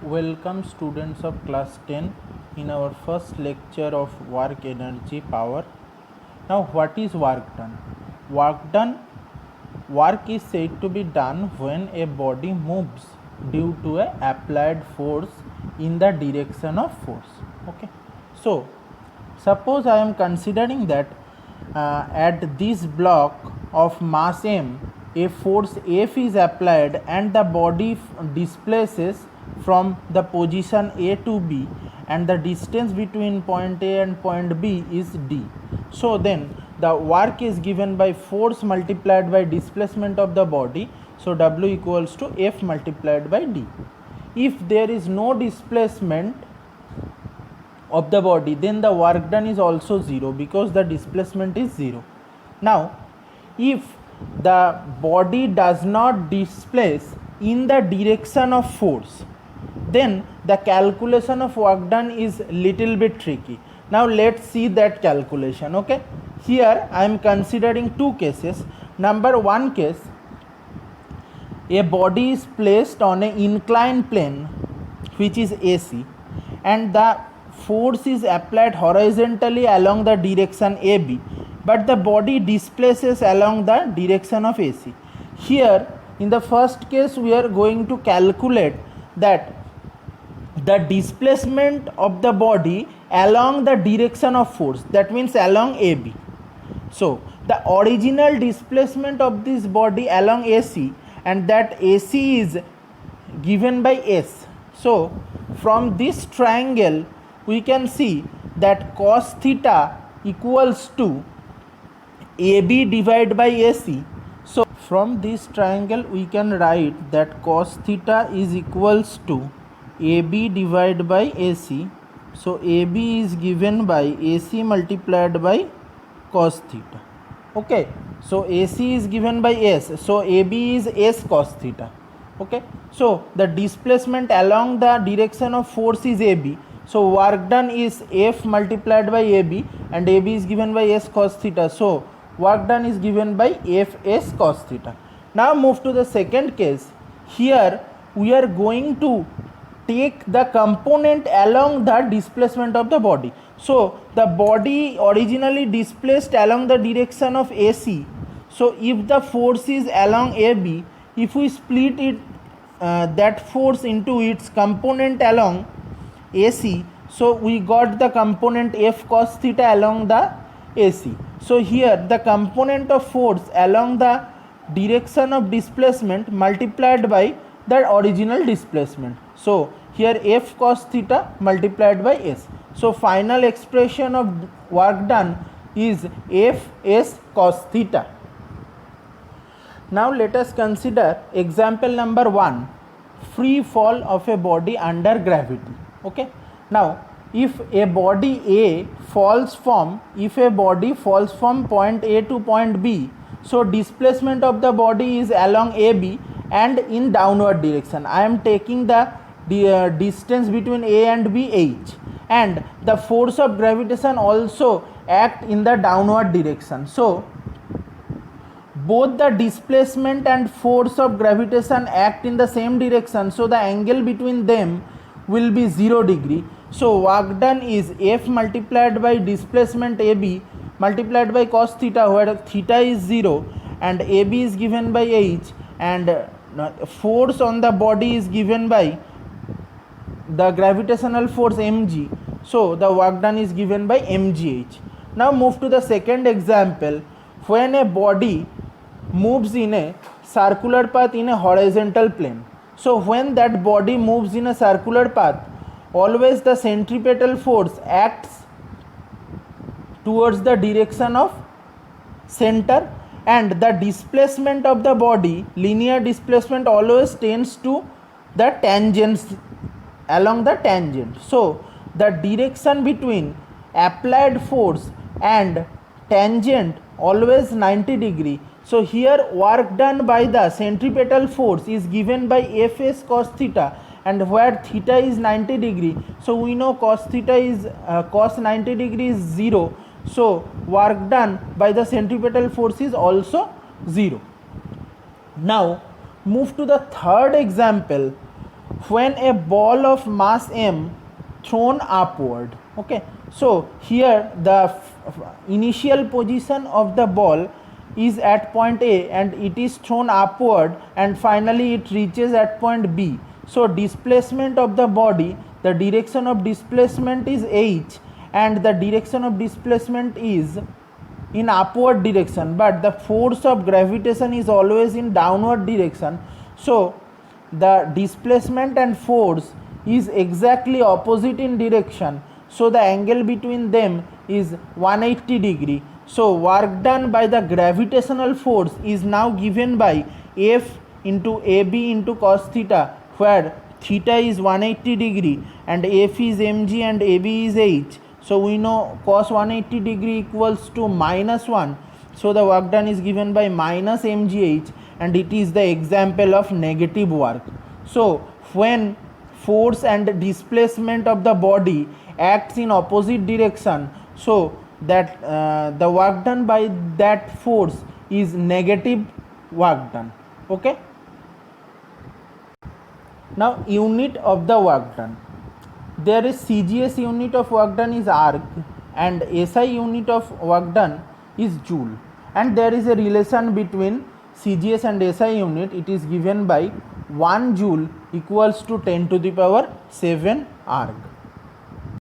Welcome students of class 10 in our first lecture of work energy power. Now what is work done? Work is said to be done when a body moves due to a applied force in the direction of force. Okay. So suppose I am considering that at this block of mass m a force F is applied and the body displaces from the position A to B and the distance between point A and point B is D. So then the work is given by force multiplied by displacement of the body. So W equals to F multiplied by D. If there is no displacement of the body, then the work done is also 0 because the displacement is 0. Now if the body does not displace in the direction of force, then the calculation of work done is little bit tricky. Now let's see that calculation. Okay, here I am considering two cases. Number one case, a body is placed on an inclined plane which is AC and the force is applied horizontally along the direction AB, but the body displaces along the direction of AC. Here in the first case we are going to calculate that the displacement of the body along the direction of force, that means along AB. So the original displacement of this body along AC, and that AC is given by S. So from this triangle we can see that cos theta equals to AB divided by AC. So from this triangle we can write that cos theta is equals to AB divided by AC. So AB is given by AC multiplied by cos theta. Okay, so AC is given by S, so AB is S cos theta. Okay, so the displacement along the direction of force is AB, so work done is F multiplied by AB, and AB is given by S cos theta, so work done is given by Fs cos theta. Now move to the second case. Here we are going to take the component along the displacement of the body. So the body originally displaced along the direction of AC. So if the force is along AB, if we split it that force into its component along AC, so we got the component F cos theta along the AC. So here the component of force along the direction of displacement multiplied by the original displacement. So here F cos theta multiplied by S. So final expression of work done is Fs cos theta. Now let us consider example number 1, free fall of a body under gravity. Okay. Now if a body falls from point A to point B, so displacement of the body is along AB and in downward direction. I am taking the distance between A and B H, and the force of gravitation also act in the downward direction. So both the displacement and force of gravitation act in the same direction, so the angle between them will be 0 degree. So work done is F multiplied by displacement AB multiplied by cos theta, where theta is 0 and AB is given by H, and force on the body is given by the gravitational force mg, so the work done is given by mgh. Now move to the second example, when a body moves in a circular path in a horizontal plane. So when that body moves in a circular path, always the centripetal force acts towards the direction of center, and the displacement of the body, linear displacement, always tends to the tangents along the tangent. So the direction between applied force and tangent always 90 degree. So here work done by the centripetal force is given by Fs cos theta, and where theta is 90 degree, so we know cos theta is cos 90 degree is 0, so work done by the centripetal force is also 0. Now move to the third example, when a ball of mass m thrown upward. Okay, so here the initial position of the ball is at point A and it is thrown upward and finally it reaches at point B. So displacement of the body, the direction of displacement is h and the direction of displacement is in upward direction, but the force of gravitation is always in downward direction. So the displacement and force is exactly opposite in direction, so the angle between them is 180 degree. So work done by the gravitational force is now given by F into AB into cos theta, where theta is 180 degree and F is mg and AB is h. So we know cos 180 degree equals to -1. So the work done is given by minus mgh, and it is the example of negative work. So when force and displacement of the body acts in opposite direction, so that the work done by that force is negative work done. Okay. Now unit of the work done. There is CGS unit of work done is arc and SI unit of work done is joule, and there is a relation between CGS and SI unit. It is given by 1 joule equals to 10 to the power 7 arc.